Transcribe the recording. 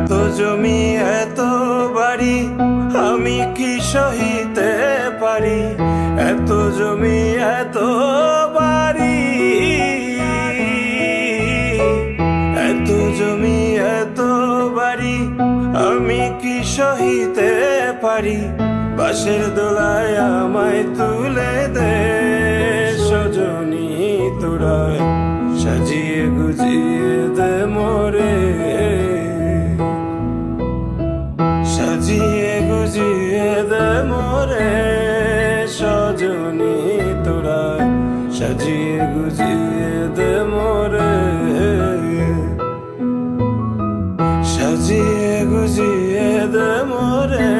এত জমি এত বাড়ি আমি কি সহিতে পারি, এত জমি এত বাড়ি, এত জমি এত বাড়ি আমি কি সহিতে পারি। বাঁশের দোলায় আমায় তুলে দে সজনী তোরা, সাজিয়ে গুজিয়ে দে মোরে, সাজিয়ে গুজিয়ে দে মোরে সজনী তোরা, সাজিয়ে গুজিয়ে দে মোরে, সাজিয়ে গুজিয়ে দে মোরে।